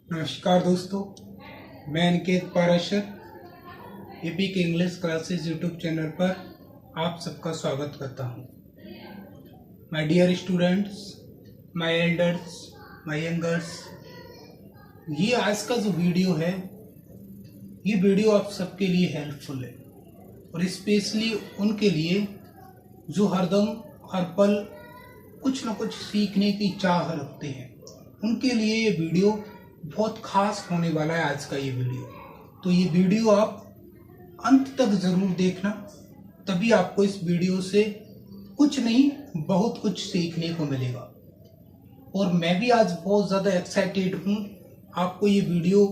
नमस्कार दोस्तों, मैं Aniket Parashar epic English classes YouTube channel पर आप सबका स्वागत करता हूं। My dear students, my elders, my youngers, ये आज का जो वीडियो है, ये वीडियो आप सबके लिए हेल्पफुल है और स्पेशली उनके लिए जो हरदम हर पल कुछ न कुछ सीखने की चाह रखते हैं। उनके लिए ये वीडियो बहुत खास होने वाला है। आज का ये वीडियो, तो ये वीडियो आप अंत तक जरूर देखना, तभी आपको इस वीडियो से कुछ नहीं बहुत कुछ सीखने को मिलेगा। और मैं भी आज बहुत ज़्यादा एक्साइटेड हूँ आपको ये वीडियो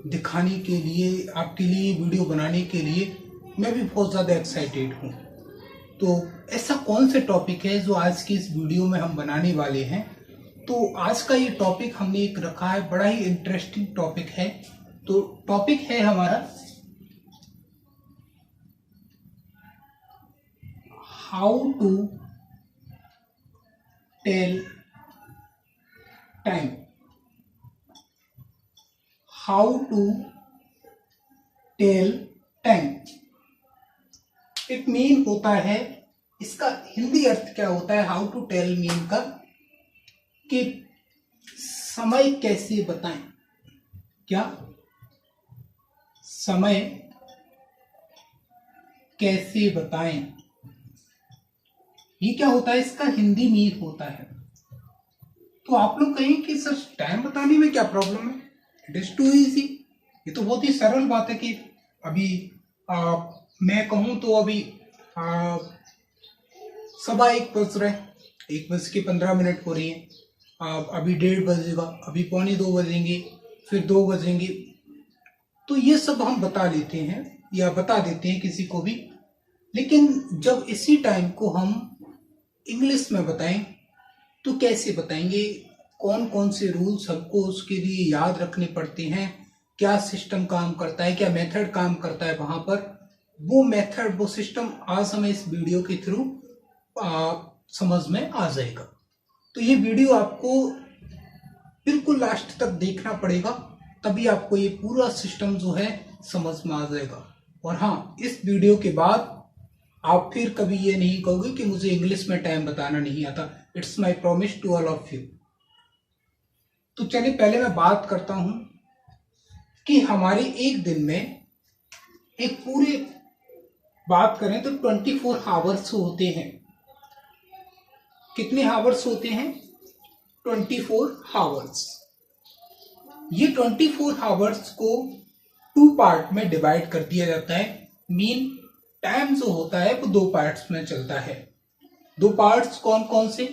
दिखाने के लिए, आपके लिए ये वीडियो बनाने के लिए मैं भी बहुत ज़्यादा एक्साइटेड हूँ। तो ऐसा कौन से टॉपिक है जो आज की इस वीडियो में हम बनाने वाले हैं? तो आज का ये टॉपिक हमने एक रखा है, बड़ा ही इंटरेस्टिंग टॉपिक है। तो टॉपिक है हमारा how to tell time. How to tell time it mean होता है, इसका हिंदी अर्थ क्या होता है? हाउ टू टेल मीन का कि समय कैसे बताएं। क्या समय कैसे बताएं, ये क्या होता है? इसका हिंदी मीन होता है। तो आप लोग कहें कि सर टाइम बताने में क्या प्रॉब्लम है? It is too easy. ये तो बहुत ही सरल बात है कि अभी मैं कहूं तो अभी 1:15 बज रहे हैं, 1:15 हो रही है। अभी 1:30 बजेगा, अभी 1:45 बजेंगे, फिर 2 बजेंगे। तो ये सब हम बता लेते हैं या बता देते हैं किसी को भी। लेकिन जब इसी टाइम को हम इंग्लिश में बताएं तो कैसे बताएंगे? कौन कौन से रूल्स हमको उसके लिए याद रखने पड़ते हैं? क्या सिस्टम काम करता है, क्या मेथड काम करता है वहां पर? वो मेथड, वो सिस्टम आज हमें इस वीडियो के थ्रू समझ में आ जाएगा। तो ये वीडियो आपको बिल्कुल लास्ट तक देखना पड़ेगा, तभी आपको ये पूरा सिस्टम जो है समझ में आ जाएगा। और हाँ, इस वीडियो के बाद आप फिर कभी ये नहीं कहोगे कि मुझे इंग्लिश में टाइम बताना नहीं आता। It's my promise to all of you. तो चलिए पहले मैं बात करता हूं कि हमारे एक दिन में, एक पूरे बात करें तो 24 आवर्स होते हैं। कितने आवर्स होते हैं? 24 आवर्स। ये 24 आवर्स को 2 पार्ट में डिवाइड कर दिया जाता है। मीन टाइम जो होता है वो 2 पार्ट्स में चलता है। 2 पार्ट्स कौन कौन से?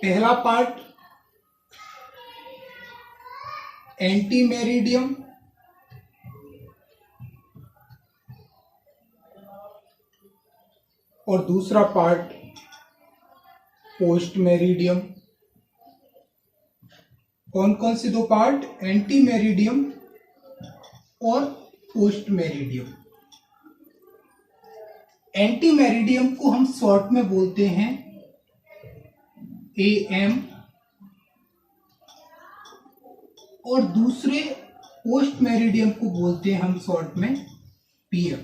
पहला पार्ट एंटी मेरिडियम, और दूसरा पार्ट पोस्ट मेरिडियम। कौन कौन से 2 पार्ट? एंटी मेरिडियम और पोस्ट मेरिडियम। एंटी मेरिडियम को हम शॉर्ट में बोलते हैं AM, और दूसरे पोस्ट मेरिडियम को बोलते हैं हम शॉर्ट में PM।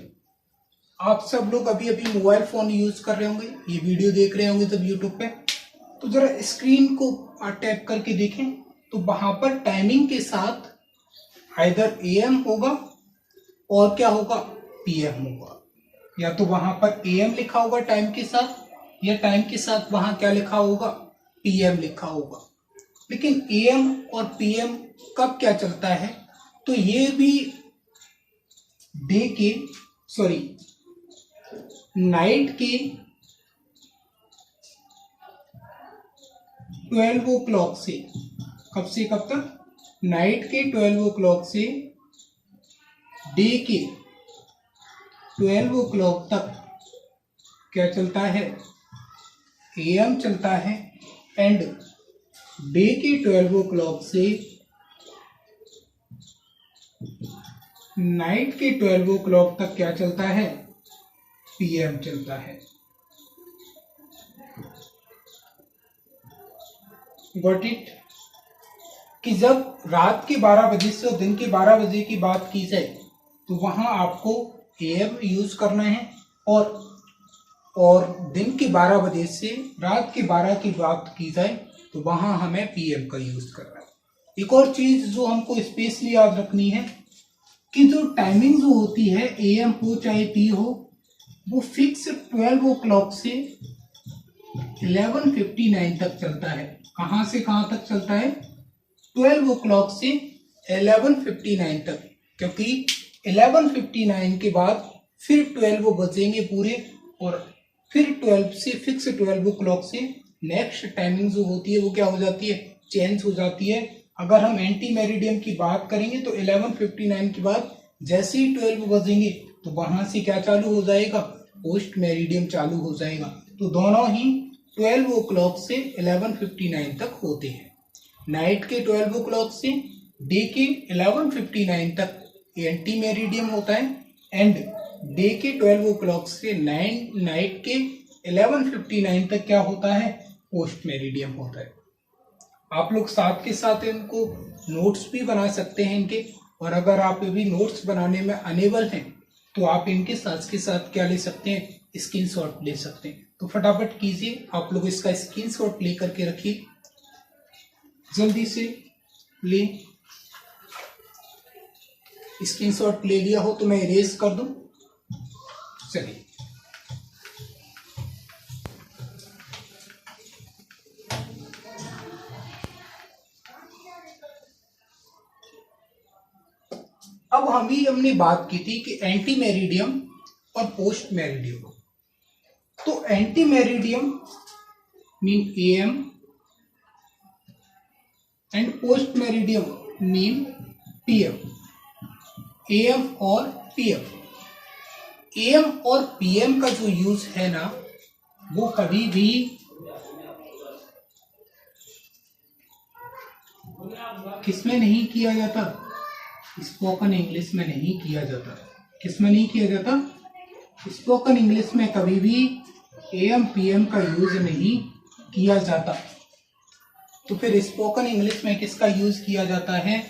आप सब लोग अभी अभी मोबाइल फोन यूज कर रहे होंगे, ये वीडियो देख रहे होंगे तब यूट्यूब पे। तो जरा स्क्रीन को टैप करके देखें तो वहां पर टाइमिंग के साथ आइदर AM होगा और क्या होगा? PM होगा। या तो वहां पर AM लिखा होगा टाइम के साथ, या टाइम के साथ वहां क्या लिखा होगा? PM लिखा होगा। लेकिन AM और PM कब क्या चलता है? तो ये भी डे के, सॉरी, नाइट के 12 o'clock से, कब से कब तक? नाइट के 12 o'clock से डे के 12 o'clock तक क्या चलता है? AM चलता है। एंड डे के 12 o'clock से नाइट के 12 o'clock तक क्या चलता है? PM चलता है। Got it? कि जब रात के 12 बजे से और दिन के 12 बजे की बात की जाए तो वहां आपको AM यूज करना है, और दिन के 12 बजे से रात के 12 की बात की जाए तो वहां हमें PM का यूज करना है। एक और चीज जो हमको स्पेशली याद रखनी है कि जो टाइमिंग जो होती है AM हो चाहे P हो, वो फिक्स 12 ओ क्लॉक से 11:59 तक चलता है। कहां से कहां तक चलता है? 12 ओ क्लॉक से 11:59 तक, क्योंकि 11:59 के बाद फिर 12 बजेंगे पूरे, और फिर 12 से फिक्स 12 ओ क्लॉक से नेक्स्ट टाइमिंग जो होती है वो क्या हो जाती है? चेंज हो जाती है। अगर हम एंटी मेरिडियम की बात करेंगे तो 11:59 के बाद जैसे ही 12 बजेंगे तो वहां से क्या चालू हो जाएगा? पोस्ट मेरिडियम चालू हो जाएगा। तो दोनों ही 12 ओ क्लॉक से 11:59 तक होते हैं। नाइट के 12 ओ क्लॉक से डे के 11:59 तक एंटी मेरिडियम होता है, एंड डे के 12 ओ क्लॉक से नाइट के 11:59 तक क्या होता है? पोस्ट मेरिडियम होता है। आप लोग साथ के साथ इनको नोट्स भी बना सकते हैं इनके, और अगर आप अभी नोट्स बनाने में अनेबल हैं तो आप इनके साथ के साथ क्या ले सकते हैं? स्क्रीनशॉट ले सकते हैं। तो फटाफट कीजिए, आप लोग इसका स्क्रीनशॉट ले करके रखिए, जल्दी से ले। स्क्रीनशॉट ले लिया हो तो मैं इरेज कर दूं। चलिए, अब हमने बात की थी कि एंटी मेरिडियम और पोस्ट मेरिडियम। तो anti meridiem mean AM and post meridiem mean PM। AM और PM, AM और PM का जो यूज है ना, वो कभी भी किसमें नहीं किया जाता? स्पोकन इंग्लिश में नहीं किया जाता। किसमें नहीं किया जाता? स्पोकन इंग्लिश में कभी भी AM PM का यूज नहीं किया जाता। तो फिर स्पोकन इंग्लिश में किसका यूज किया जाता है?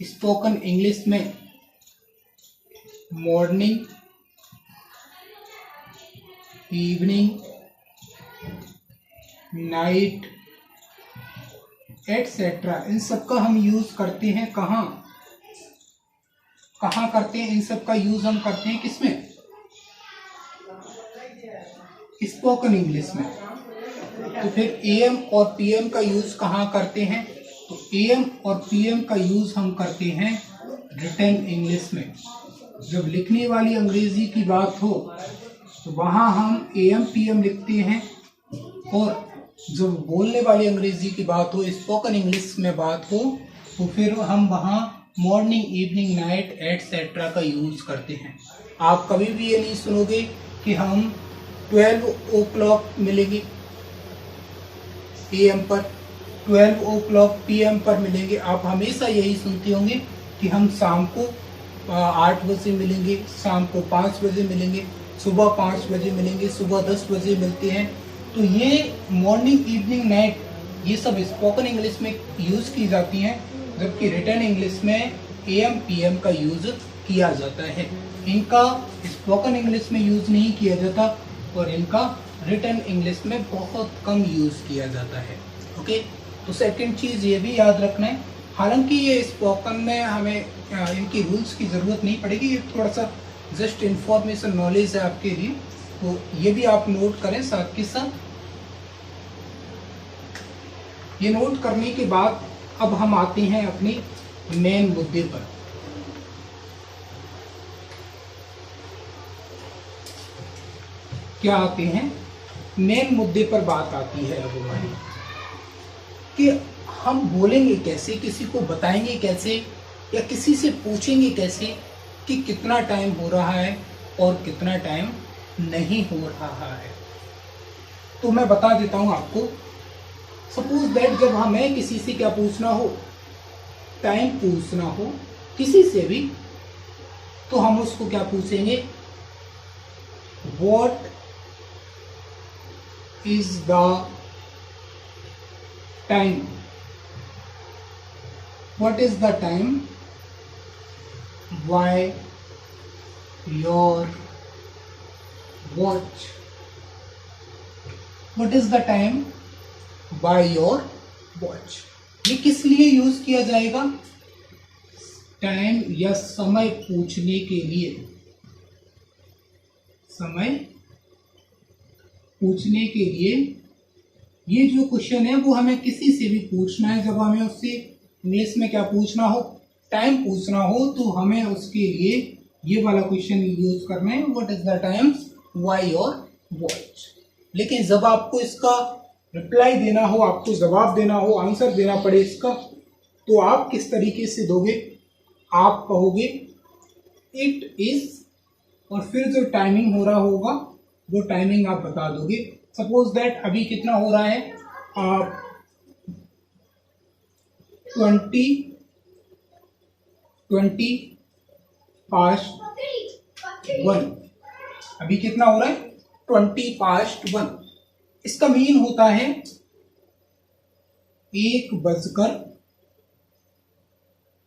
स्पोकन इंग्लिश में मॉर्निंग, इवनिंग, नाइट एटसेट्रा, इन सब का हम यूज करते हैं। कहाँ करते हैं? इन सब का यूज हम करते हैं किसमें? स्पोकन इंग्लिश में। तो फिर AM और PM का यूज कहाँ करते हैं? तो AM और PM का यूज हम करते हैं रिटन इंग्लिश में। जब लिखने वाली अंग्रेजी की बात हो तो वहां हम AM PM लिखते हैं, और जब बोलने वाली अंग्रेजी की बात हो, स्पोकन इंग्लिश में बात हो, तो फिर हम वहां मॉर्निंग, इवनिंग, नाइट एटसेट्रा का यूज करते हैं। आप कभी भी ये नहीं सुनोगे कि हम 12 ओ क्लॉक मिलेंगे AM पर, 12 ओ क्लॉक PM पर मिलेंगे। आप हमेशा यही सुनते होंगे कि हम शाम को 8 बजे मिलेंगे, शाम को 5 बजे मिलेंगे, सुबह 5 बजे मिलेंगे, सुबह 10 बजे मिलते हैं। तो ये मॉर्निंग, इवनिंग, नाइट, ये सब स्पोकन इंग्लिश में यूज की जाती हैं, जबकि रिटन इंग्लिश में AM PM का यूज किया जाता है। इनका स्पोकन इंग्लिश में यूज नहीं किया जाता, और इनका रिटन इंग्लिश में बहुत कम यूज किया जाता है। ओके, तो सेकंड चीज ये भी याद रखना है, हालांकि ये स्पोकन में हमें इनकी रूल्स की जरूरत नहीं पड़ेगी, ये थोड़ा सा जस्ट इंफॉर्मेशन नॉलेज है आपके लिए, तो ये भी आप नोट करें साथ के साथ। ये नोट करने के बाद अब हम आते हैं अपने मेन मुद्दे पर। क्या आते हैं? मेन मुद्दे पर बात आती है अब हमारी कि हम बोलेंगे कैसे, किसी को बताएंगे कैसे, या किसी से पूछेंगे कैसे कि कितना टाइम हो रहा है और कितना टाइम नहीं हो रहा है। तो मैं बता देता हूं आपको। सपोज दैट जब हमें किसी से क्या पूछना हो, टाइम पूछना हो किसी से भी, तो हम उसको क्या पूछेंगे? What is the time. What is the time by your watch. What is the time by your watch. ये किस लिए यूज किया जाएगा? टाइम या समय पूछने के लिए। समय पूछने के लिए ये जो क्वेश्चन है वो हमें किसी से भी पूछना है। जब हमें उससे इंग्लिश में क्या पूछना हो, टाइम पूछना हो, तो हमें उसके लिए ये वाला क्वेश्चन यूज करना है, what is the time by your watch. लेकिन जब आपको इसका रिप्लाई देना हो, आपको जवाब देना हो, आंसर देना पड़े इसका, तो आप किस तरीके से दोगे? आप कहोगे इट इज, और फिर जो टाइमिंग हो रहा होगा वो टाइमिंग आप बता दोगे। सपोज दैट अभी कितना हो रहा है, 20:20 अभी कितना हो रहा है? 20:1। इसका मीन होता है 1:20।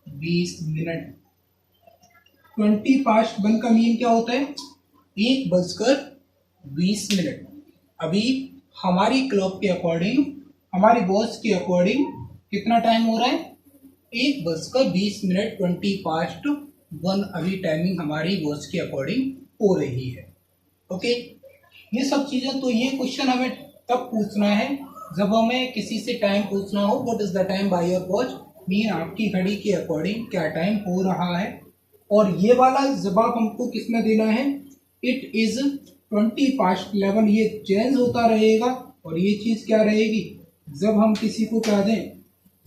20:1 का मीन क्या होता है? 1:20। अभी हमारी क्लॉक के अकॉर्डिंग, हमारी वॉच के अकॉर्डिंग कितना टाइम हो रहा है? 1:20। 20:1 अभी टाइमिंग हमारी वॉच के अकॉर्डिंग हो रही है। ओके, ये सब चीजें, तो ये क्वेश्चन हमें तब पूछना है जब हमें किसी से टाइम पूछना हो, what is the time by your watch, mean आपकी घड़ी के अकॉर्डिंग क्या टाइम हो रहा है। और ये वाला जवाब हमको किसमें देना है? It is 20:11। ये चेंज होता रहेगा और ये चीज क्या रहेगी? जब हम किसी को क्या दें,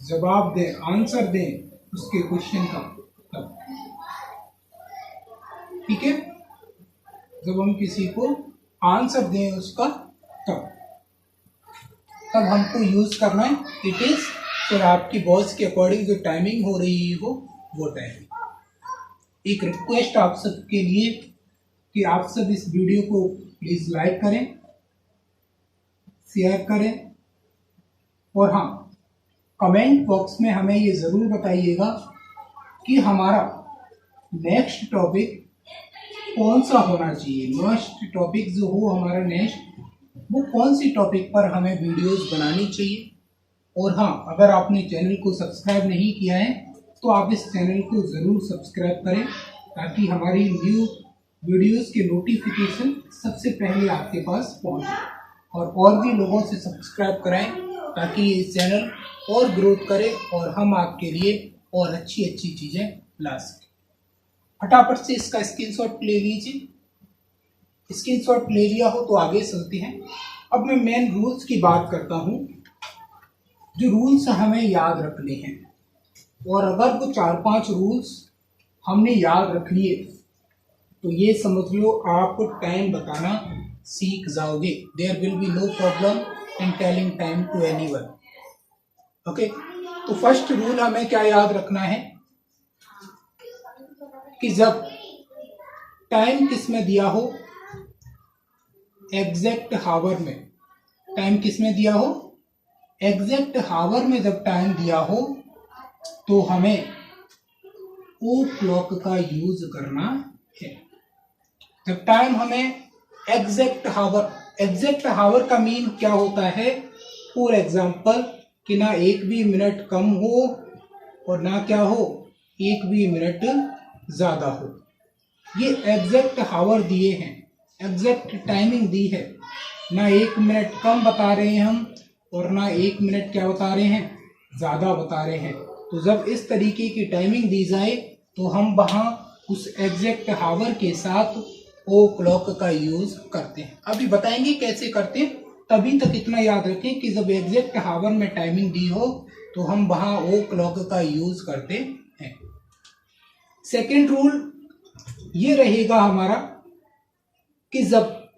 जवाब दें, आंसर दें उसके क्वेश्चन का, तब। ठीक है, जब हम किसी को आंसर दें उसका, तब हमको यूज करना है इट इज। फिर आपकी वॉच के अकॉर्डिंग जो टाइमिंग हो रही हो वो टाइमिंग। एक रिक्वेस्ट आप सबके लिए कि आप सब इस वीडियो को प्लीज लाइक करें, शेयर करें, और हाँ, कमेंट बॉक्स में हमें ये जरूर बताइएगा कि हमारा नेक्स्ट टॉपिक कौन सा होना चाहिए। नेक्स्ट टॉपिक जो हो हमारा नेक्स्ट, वो कौन सी टॉपिक पर हमें वीडियोस बनानी चाहिए। और हाँ, अगर आपने चैनल को सब्सक्राइब नहीं किया है तो आप इस चैनल को ज़रूर सब्सक्राइब करें, ताकि हमारी न्यू वीडियोस के नोटिफिकेशन सबसे पहले आपके पास पहुंचे। और भी लोगों से सब्सक्राइब कराएं ताकि ये चैनल और ग्रोथ करे और हम आपके लिए और अच्छी अच्छी चीज़ें ला सकें। फटाफट से इसका स्क्रीनशॉट ले लीजिए। स्क्रीनशॉट ले लिया हो तो आगे चलते हैं। अब मैं मेन रूल्स की बात करता हूँ, जो रूल्स हमें याद रखने हैं। और अगर वो 4-5 रूल्स हमने याद रख लिए तो ये समझ लो आप टाइम बताना सीख जाओगे। There will be no problem in telling time to anyone. Okay, तो फर्स्ट रूल हमें क्या याद रखना है कि जब टाइम किस में दिया हो, एग्जैक्ट हावर में। टाइम किस में दिया हो? एग्जैक्ट हावर में जब टाइम दिया हो तो हमें ओ क्लॉक का यूज करना है। जब टाइम हमें एग्जैक्ट हावर का मीन क्या होता है? फॉर एग्जाम्पल कि ना एक भी मिनट कम हो और ना क्या हो, एक भी मिनट ज्यादा हो। ये एग्जैक्ट हावर दिए हैं, एग्जैक्ट टाइमिंग दी है। ना एक मिनट कम बता रहे हैं हम, और ना एक मिनट क्या बता रहे हैं, ज़्यादा बता रहे हैं। तो जब इस तरीके की टाइमिंग दी जाए तो हम वहाँ उस एग्जैक्ट हावर के साथ ओ क्लॉक का यूज़ करते हैं। अभी बताएंगे कैसे करते हैं। तभी तक इतना याद रखें कि जब एग्जैक्ट हावर में टाइमिंग दी हो तो हम वहाँ ओ क्लॉक का यूज़ करते हैं। सेकेंड रूल ये रहेगा हमारा कि जब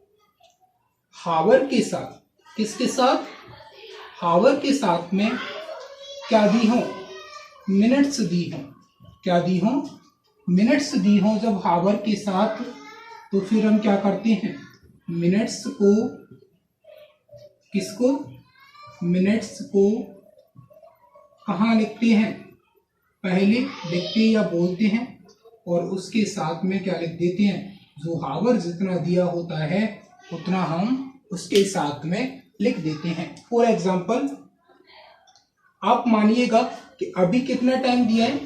हावर के साथ, किसके साथ? हावर के साथ में क्या दी हो? मिनट्स दी हो। क्या दी हो? मिनट्स दी हो जब हावर के साथ, तो फिर हम क्या करते हैं? मिनट्स को, किसको? मिनट्स को कहाँ लिखते हैं? पहले लिखते या बोलते हैं और उसके साथ में क्या लिख देते हैं, जो हावर जितना दिया होता है उतना हम उसके साथ में लिख देते हैं। फॉर एग्जाम्पल आप मानिएगा कि अभी कितना टाइम दिया है,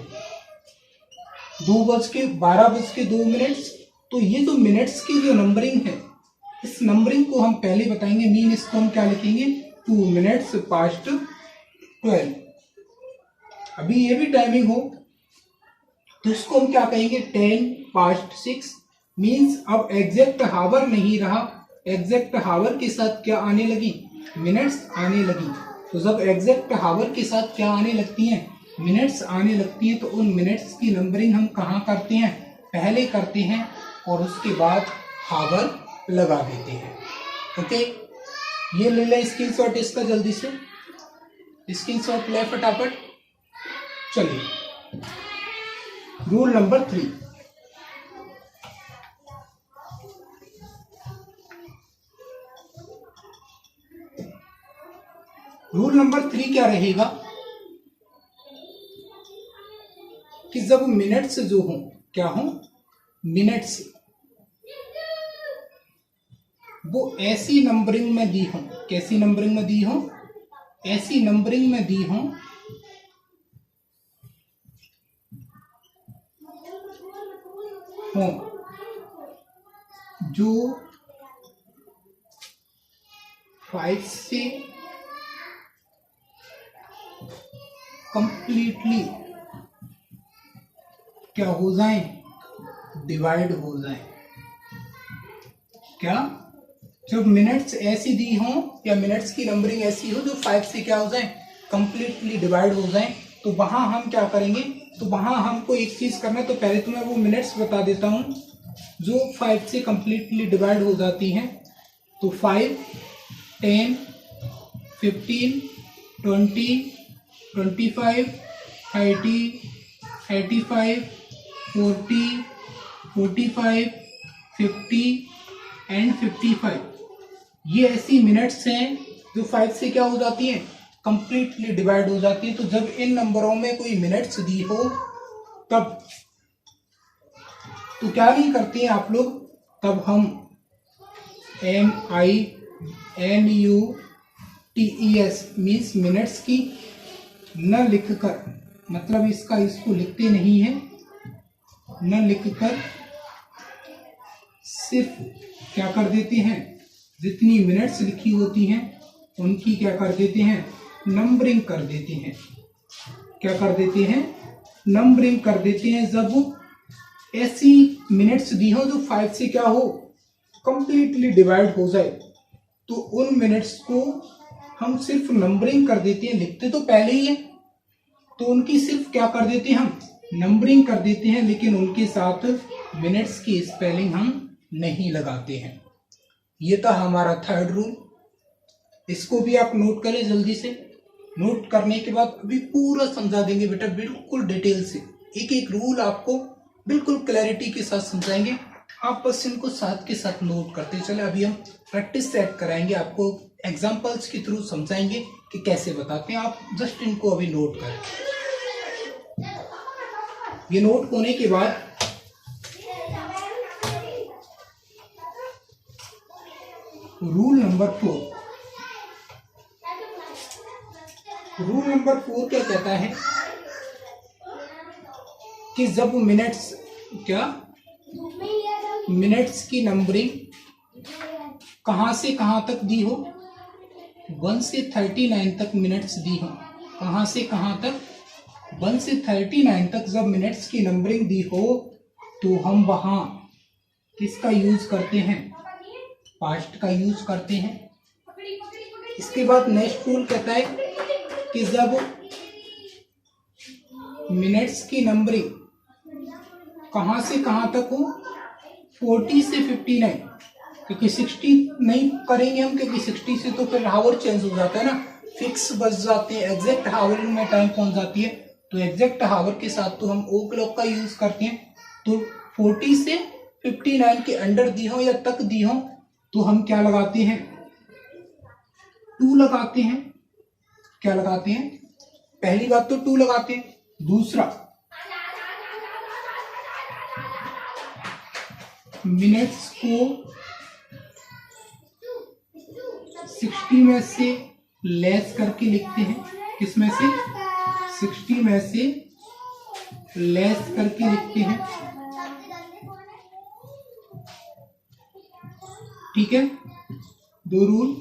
12:12 तो ये जो मिनट्स की जो नंबरिंग है, इस नंबरिंग को हम पहले बताएंगे। मीन इसको हम क्या लिखेंगे, 2 minutes past 12। अभी ये भी टाइमिंग हो तो इसको हम क्या कहेंगे, 10 past 6। मीन्स अब एग्जैक्ट हावर नहीं रहा, एग्जैक्ट हावर के साथ क्या आने लगी, मिनट्स आने लगी। तो जब एग्जैक्ट हावर के साथ क्या आने लगती हैं, मिनट्स आने लगती हैं, तो उन मिनट्स की नंबरिंग हम कहाँ करते हैं, पहले करते हैं और उसके बाद हावर लगा देते हैं। ओके, ये ले लें स्क्रीनशॉट इसका, जल्दी से स्क्रीनशॉट ले फटाफट। चलिए रूल नंबर 3। रूल नंबर 3 क्या रहेगा कि जब मिनट्स जो हो, क्या हो, मिनट्स वो ऐसी नंबरिंग में दी हो, कैसी नंबरिंग में दी हो, ऐसी नंबरिंग में दी हो जो 5 से कंप्लीटली क्या हो जाए, डिवाइड हो जाए। क्या, जब मिनट्स ऐसी दी हो या मिनट्स की नंबरिंग ऐसी हो जो 5 से क्या हो जाए, कंप्लीटली डिवाइड हो जाए, तो वहां हम क्या करेंगे, तो वहां हमको एक चीज करना है। तो पहले तो मैं वो मिनट्स बता देता हूं जो 5 से कंप्लीटली डिवाइड हो जाती हैं। तो 5, 10, 15, 20, 25, 30, 35, 40, 45, 50 एंड 55। ये ऐसी मिनट्स हैं जो 5 से क्या हो जाती हैं, कंप्लीटली डिवाइड हो जाती है। तो जब इन नंबरों में कोई मिनट्स दी हो तब तो क्या नहीं करते हैं आप लोग, तब हम MINUTES मीन्स मिनट्स की न लिखकर, मतलब इसको लिखते नहीं है, न लिखकर सिर्फ क्या कर देते हैं, जितनी मिनट्स लिखी होती हैं उनकी क्या कर देते हैं, नंबरिंग कर देते हैं। क्या कर देते हैं, नंबरिंग कर देते हैं। जब ऐसी मिनट्स दी हो जो 5 से क्या हो, कंप्लीटली डिवाइड हो जाए, तो उन मिनट्स को हम सिर्फ नंबरिंग कर देते हैं। लिखते तो पहले ही है, तो उनकी सिर्फ क्या कर देते हैं, हम नंबरिंग कर देते हैं, लेकिन उनके साथ मिनट्स की स्पेलिंग हम नहीं लगाते हैं। ये था हमारा 3rd रूल। इसको भी आप नोट करें जल्दी से। नोट करने के बाद अभी पूरा समझा देंगे बेटा, बिल्कुल डिटेल से, एक एक रूल आपको बिल्कुल क्लैरिटी के साथ समझाएंगे। आप बस इनको साथ के साथ नोट करते चले। अभी हम प्रैक्टिस सेट कराएंगे, आपको एग्जांपल्स के थ्रू समझाएंगे कि कैसे बताते हैं। आप जस्ट इनको अभी नोट करें। ये नोट होने के बाद रूल नंबर 4। रूल नंबर 4 क्या कहता है कि जब मिनट्स की नंबरिंग कहां से कहां तक दी हो, 1 से 39 तक मिनट्स दी हो। कहां से कहां तक, 1 से 39 तक जब मिनट्स की नंबरिंग दी हो, तो हम वहां किसका यूज करते हैं, पास्ट का यूज करते हैं। इसके बाद नेक्स्ट रूल कहता है कि जब मिनट्स की नंबरिंग कहां से कहां तक हो, 40 से 59, क्योंकि 60 नहीं करेंगे हम, क्योंकि 60 से तो फिर हावर चेंज हो जाता है ना, फिक्स बच जाते हैं, एग्जैक्ट हावर में टाइम पहुंच जाती है। तो एग्जैक्ट हावर के साथ तो हम ओ क्लॉक का यूज करते हैं। तो 40 से 59 के अंडर दी हो या तक दी हो, तो हम क्या लगाते हैं, 2 लगाते हैं। क्या लगाते हैं, पहली बात तो 2 लगाते हैं। दूसरा, मिनट्स को 60 में से लेस करके लिखते हैं। किस में से? 60 में से लेस करके लिखते हैं। ठीक है, दो रूल।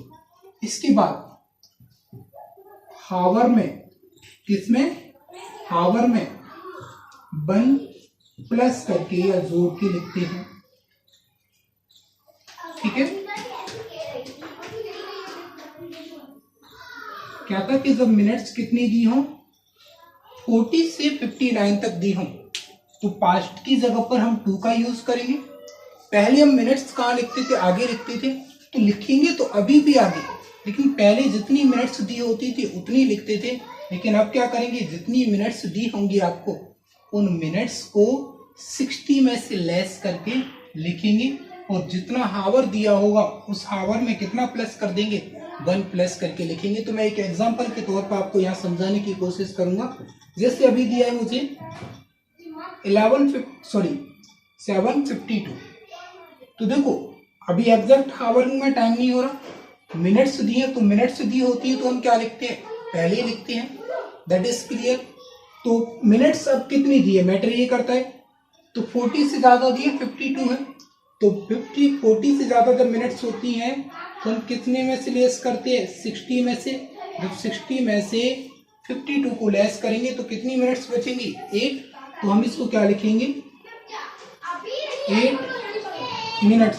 इसके बाद हावर में, किसमें? हावर में 1 प्लस करके या जोड़ के लिखते हैं। ठीक है, क्या था कि जब मिनट्स कितनी दी हो, 40 से 59 तक दी हो, तो पास्ट की जगह पर हम 2 का यूज करेंगे। पहले हम मिनट्स कहाँ लिखते थे? आगे लिखते थे, तो लिखेंगे तो अभी भी आगे, लेकिन पहले जितनी मिनट्स दी होती थी उतनी लिखते थे। लेकिन अब क्या करेंगे? जितनी मिनट्स दी होंगी आपको, उन मिनट्स को 60 में से लेस करके लिखेंगे, और जितना हावर दिया होगा उस हावर में कितना प्लस कर देंगे? 1 प्लस करके लिखेंगे। तो मैं एक एग्जांपल के तौर पर आपको यहाँ समझाने की कोशिश करूंगा। जैसे अभी दिया है मुझे 752, तो देखो अभी एग्जैक्ट हावर में टाइम नहीं हो रहा, मिनट्स दी है, तो मिनट्स दी होती है तो हम क्या लिखते हैं? पहले ही लिखते हैं। That is clear. तो मिनट्स अब कितनी दी है मैटर ये करता है। तो 40 से ज्यादा दी है, 52 है, तो 40 से ज्यादा जब मिनट्स होती हैं तो हम कितने में से लेस करते हैं? 60 में से। जब 60 में से 52 को लेस करेंगे तो कितनी मिनट्स बचेंगी? 8। तो हम इसको क्या लिखेंगे? 8 मिनट्स।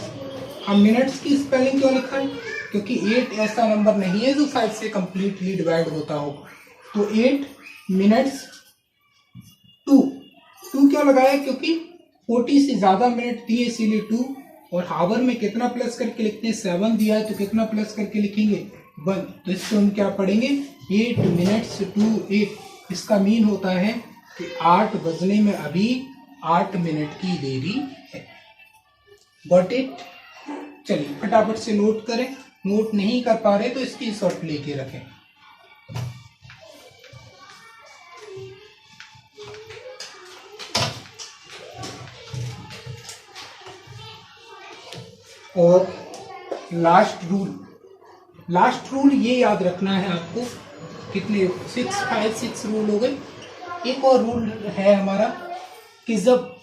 हम मिनट्स की स्पेलिंग क्यों लिखा है? क्योंकि 8 ऐसा नंबर नहीं है जो 5 से कंप्लीटली डिवाइड होता हो। तो 8 मिनट्स 2 क्यों लगाया? क्योंकि 40 से ज्यादा मिनट दिए इसीलिए 2, और हावर में कितना प्लस करके लिखते हैं? 7 दिया है तो कितना प्लस करके लिखेंगे? 1। तो इसको हम क्या पढ़ेंगे? 8 मिनट्स टू 8। इसका मीन होता है कि 8 बजने में अभी 8 मिनट की देरी है। Got it? चलिए फटाफट से नोट करें। नोट नहीं कर पा रहे तो इसकी शॉर्ट लेके रखें। और लास्ट रूल ये याद रखना है आपको। कितने? 6, 5, 6 रूल हो गए। एक और रूल है हमारा कि जब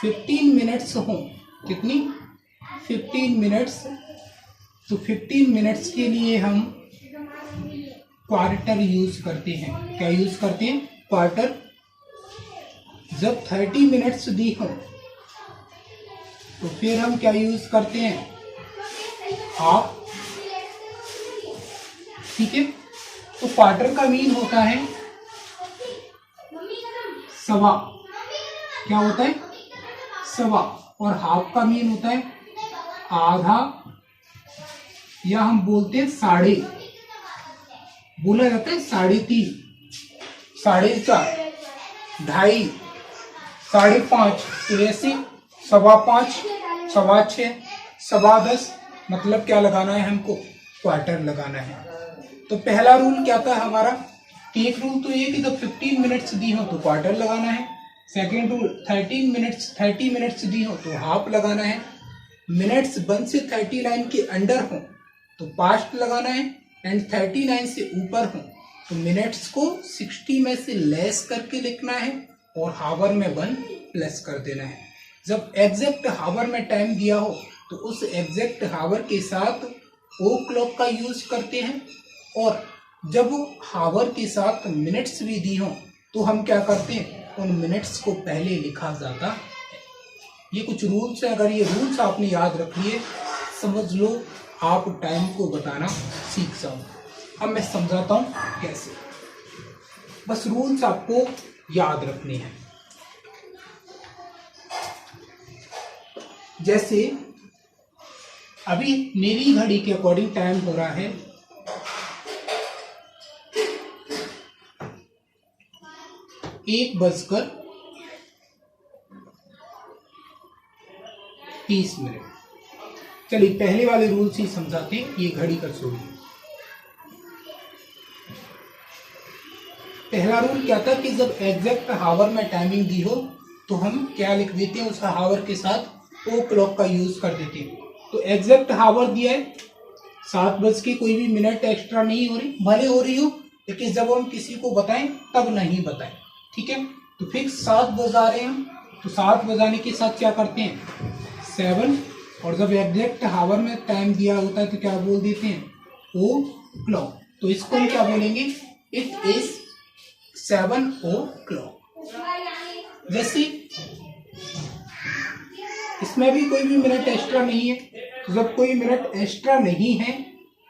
15 मिनट्स हो, कितनी? 15 मिनट्स, तो 15 मिनट्स के लिए हम क्वार्टर यूज करते हैं। क्या यूज करते हैं? क्वार्टर। जब 30 मिनट्स दी हो तो फिर हम क्या यूज करते हैं? हाफ। ठीक है, तो क्वार्टर का मीन होता है सवा। क्या होता है? सवा। और हाफ का मीन होता है आधा, या हम बोलते हैं 3.5, बोला जाता है 3.5, 4.5, 2.5, 5.5। तो ऐसे 5.25, 6.15, 10.15, मतलब क्या लगाना है हमको? क्वार्टर लगाना है। तो पहला रूल क्या था हमारा? कि एक रूल तो ये कि जब 15 मिनट्स दी हो तो क्वार्टर लगाना है। सेकेंड रूल 30 मिनट्स दी हो तो हाफ लगाना है। मिनट्स 1 से 39 के अंडर हो तो पास्ट लगाना है, एंड 39 से ऊपर हो तो मिनट्स को 60 में से लेस करके लिखना है, और हावर में 1 प्लस कर देना है। जब एग्जैक्ट हावर में टाइम दिया हो तो उस एग्जैक्ट हावर के साथ ओ क्लॉक का यूज करते हैं, और जब हावर के साथ मिनट्स भी दी हो तो हम क्या करते हैं? उन मिनट्स को पहले लिखा जाता है। ये कुछ रूल्स हैं। अगर ये रूल्स आपने याद रख लिए, समझ लो आप टाइम को बताना सीख जाओ। अब मैं समझाता हूँ कैसे। बस रूल्स आपको याद रखने हैं। जैसे अभी मेरी घड़ी के अकॉर्डिंग टाइम हो रहा है 1:30। चलिए पहले वाले रूल्स ही समझाते हैं, ये घड़ी का छोड़िए। पहला रूल क्या था कि जब एग्जैक्ट हावर में टाइमिंग दी हो तो हम क्या लिख देते हैं, उस हावर के साथ ओ क्लॉक का यूज कर देते हैं। तो एग्जैक्ट हावर दिया है 7 बज के, कोई भी मिनट एक्स्ट्रा नहीं हो रही, भले हो रही हो लेकिन जब हम किसी को बताएं तब नहीं बताएं, ठीक है। तो फिक्स 7 बजा रहे हैं हम, तो 7 बजाने के साथ क्या करते हैं 7, और जब एग्जैक्ट हावर में टाइम दिया होता है तो क्या बोल देते हैं ओ क्लॉक। तो इसको हम क्या बोलेंगे, इट इज 7 o'clock। जैसे इसमें भी कोई भी मिनट एक्स्ट्रा नहीं है, तो जब कोई मिनट एक्स्ट्रा नहीं है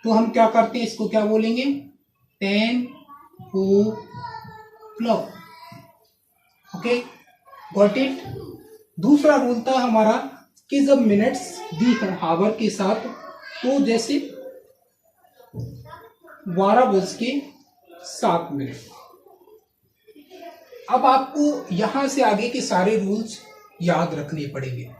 तो हम क्या करते हैं, इसको क्या बोलेंगे 10 o'clock। Okay, got it. दूसरा रूल था हमारा कि जब मिनट्स दी हो हावर के साथ, तो जैसे 12:07। अब आपको यहां से आगे के सारे रूल्स याद रखने पड़ेंगे।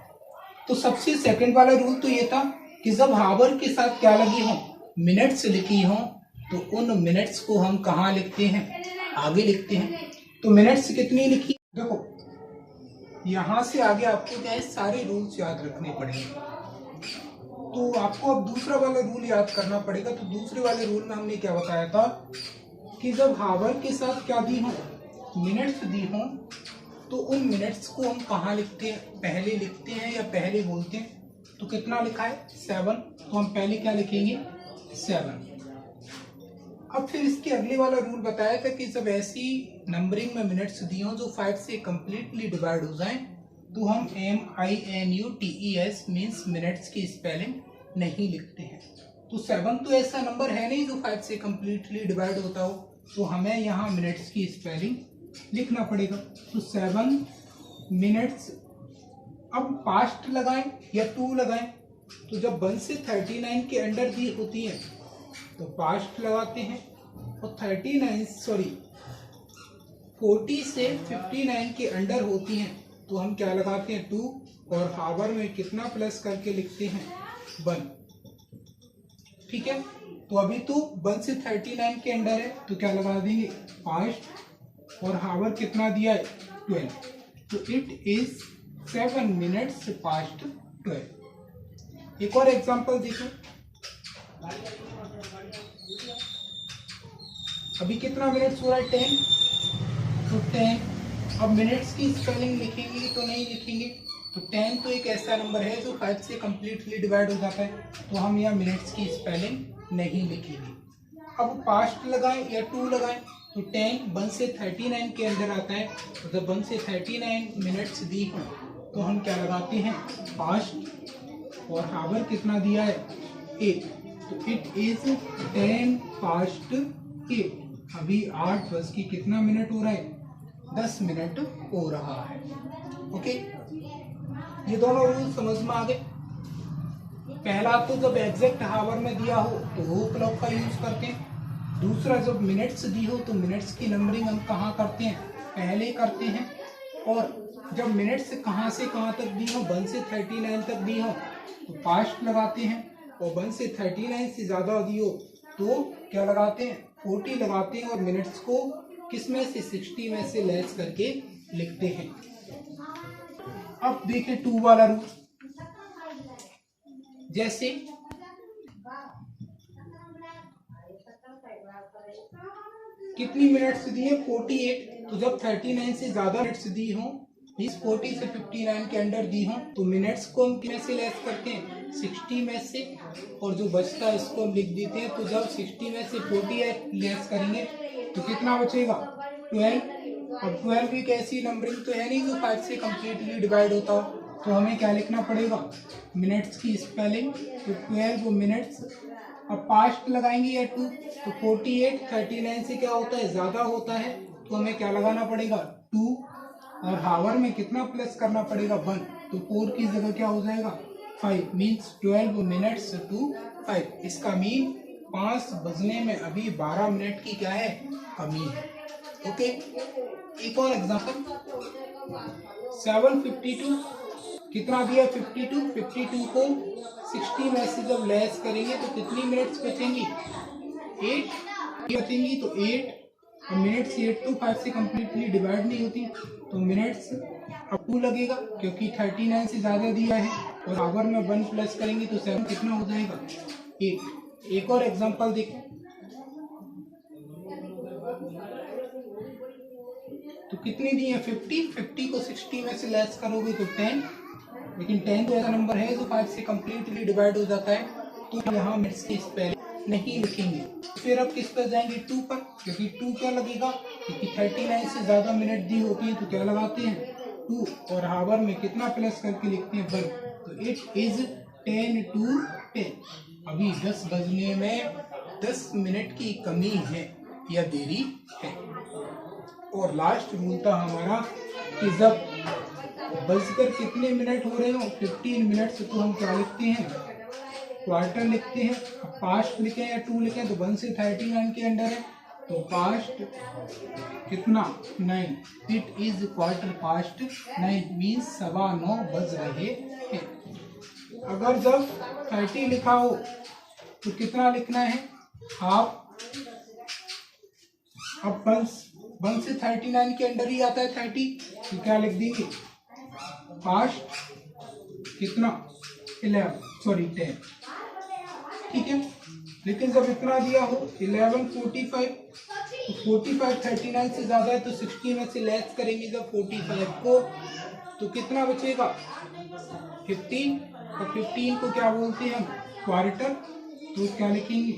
तो सबसे सेकंड वाला रूल तो ये था कि जब हावर के साथ क्या लगी हो, मिनट्स लिखी हो, तो उन मिनट्स को हम कहाँ लिखते हैं, आगे लिखते हैं। तो मिनट्स कितनी लिखी, देखो यहां से आगे आपको क्या है सारे रूल्स याद रखने पड़ेंगे। तो आपको अब दूसरा वाला रूल याद करना पड़ेगा। तो दूसरे वाले रूल में हमने क्या बताया था कि जब हावर के साथ क्या दी हो, मिनट्स दी हो, तो उन मिनट्स को हम कहाँ लिखते हैं, पहले लिखते हैं या पहले बोलते हैं। तो कितना लिखा है 7, तो हम पहले क्या लिखेंगे 7। अब फिर इसके अगले वाला रूल बताया था कि जब ऐसी नंबरिंग में मिनट्स दी हो जो 5 से कंप्लीटली डिवाइड हो जाए, तो हम MINUTES मीन्स मिनट्स की स्पेलिंग नहीं लिखते हैं। तो 7 तो ऐसा नंबर है नहीं जो 5 से कंप्लीटली डिवाइड होता हो, तो हमें यहाँ मिनट्स की स्पेलिंग लिखना पड़ेगा। तो 7 मिनट्स, अब पास्ट लगाएं या टू लगाएं। तो जब 1 से 39 के अंडर दी होती है तो पास्ट लगाते हैं, और 40 से 59 के अंडर होती हैं तो हम क्या लगाते हैं 2, और हावर में कितना प्लस करके लिखते हैं 1, ठीक है। तो अभी तो 1 से 39 के अंडर है तो क्या लगा देंगे पास्ट, और हावर कितना दिया है 12, तो इट इज 7 minutes past 12। एक और एग्जांपल देखो, अभी कितना मिनट्स हो रहा है 10, तो 10। अब मिनट्स की स्पेलिंग लिखेंगे तो नहीं लिखेंगे, तो 10 तो एक ऐसा नंबर है जो 5 से कंप्लीटली डिवाइड हो जाता है, तो हम यहाँ मिनट्स की स्पेलिंग नहीं लिखेंगे। अब पास्ट लगाएं या टू लगाएं, तो 10 1 से 39 के अंदर आता है, तो जब 1 से 39 मिनट्स दी हो तो हम क्या लगाते हैं पास्ट, और हावर कितना दिया है 8, तो इट इज 10 past 8। अभी 8 बज के कितना मिनट हो रहा है 10 मिनट हो रहा है। ओके, ये दोनों रूल समझ में आ गए। पहला तो जब एग्जैक्ट हावर में दिया हो तो वो क्लॉक का यूज करते हैं। दूसरा जब मिनट्स दी हो तो मिनट्स की नंबरिंग हम कहाँ करते हैं, पहले करते हैं। और जब मिनट्स कहाँ से कहाँ तक दी हो, 1 से 39 तक दी हो तो पास्ट लगाते हैं, और 1 से 39 से ज़्यादा दी हो तो क्या लगाते हैं 40 लगाते हैं, और मिनट्स को किस में से 60 में से लेस करके लिखते हैं। अब देखें 2 वाला रूल, जैसे कितनी मिनट्स दी है 48, तो जब 39 से ज्यादा मिनट्स दी हो, इस 40 से 59 के अंडर दी हो, तो मिनट्स को हम कितने से लेस करते हैं 60 में से, और जो बचता है इसको हम लिख देते हैं। तो जब 60 में से 48 लेस करेंगे तो कितना बचेगा 12। अब 12 एक ऐसी नंबरिंग तो है नहीं जो 5 से कम्प्लीटली डिवाइड होता हो, तो हमें क्या लिखना पड़ेगा मिनट्स की स्पेलिंग, तो 12 मिनट्स। अब पास्ट लगाएंगे या टू, तो 48 39 से क्या होता है ज़्यादा होता है, तो हमें क्या लगाना पड़ेगा 2, और हावर में कितना प्लस करना पड़ेगा 1, तो 4 की जगह क्या हो जाएगा 5, मीन्स 12 मिनट्स टू 5। इसका मीन 5 बजने में अभी 12 मिनट की क्या है कमी है। ओके, एक और एग्जांपल 7:52 कितना दिया 52 को 60 में से जब लेस करेंगे तो कितनी मिनट्स बचेंगी 8 बचेंगी, तो 8 और मिनट्स 8 to 5 से कम्प्लीटली डिवाइड नहीं होती, तो मिनट्स अब 2 लगेगा क्योंकि 39 से ज़्यादा दिया है, और आवर में 1 प्लस करेंगे तो 7 कितना हो जाएगा 8। एक और एग्जांपल देखो, तो कितनी दी है 50 को 60 में से लेस करोगे तो 10, लेकिन 10 तो ऐसा नंबर है जो 5 से कम्प्लीटली डिवाइड हो जाता है, तो यहाँ मिनट्स की स्पेलिंग नहीं लिखेंगे। फिर अब किस पर जाएंगे 2 पर, क्योंकि 2 क्या लगेगा, क्योंकि 39 से ज़्यादा मिनट दी होती है तो क्या लगाते हैं 2, और हावर में कितना प्लस करके लिखते हैं 1, तो इट इज 10 to 10। अभी 10 बजने में 10 मिनट की कमी है या देरी है। और लास्ट रूल था हमारा कि जब बजकर कितने मिनट हो रहे हो 15 मिनट से, तो हम क्या लिखते हैं क्वार्टर लिखते हैं। अब पास्ट लिखें या 2 लिखें तो 1 से 39 के अंडर है, तो पास्ट कितना 9, it is quarter past 9 means 9:15 बज रहे हैं। अगर जब 30 लिखा हो तो कितना लिखना है हाफ। अब 1 से 39 के अंडर ही आता है 30, तो क्या लिख देंगे पास्ट कितना 10, ठीक है। लेकिन जब इतना दिया हो 11:45, तो 45 39 से ज्यादा है तो 60 में से लेस करेंगे जब 45 को, तो कितना बचेगा 15, और 15 को क्या बोलते हैं हम क्वार्टर, तो क्या लिखेंगे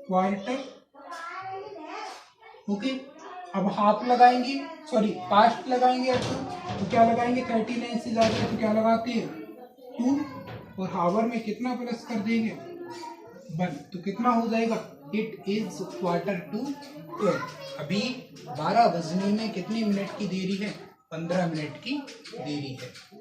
क्वार्टर, ओके। अब हाफ लगाएंगे, सॉरी पास्ट लगाएंगे तो क्या लगाएंगे 39 से ज्यादा है तो क्या लगाते हैं 2, और हावर में कितना प्लस कर देंगे 1, तो कितना हो जाएगा इट इज क्वार्टर टू 12। अभी 12 बजने में कितनी मिनट की देरी है 15 मिनट की देरी है।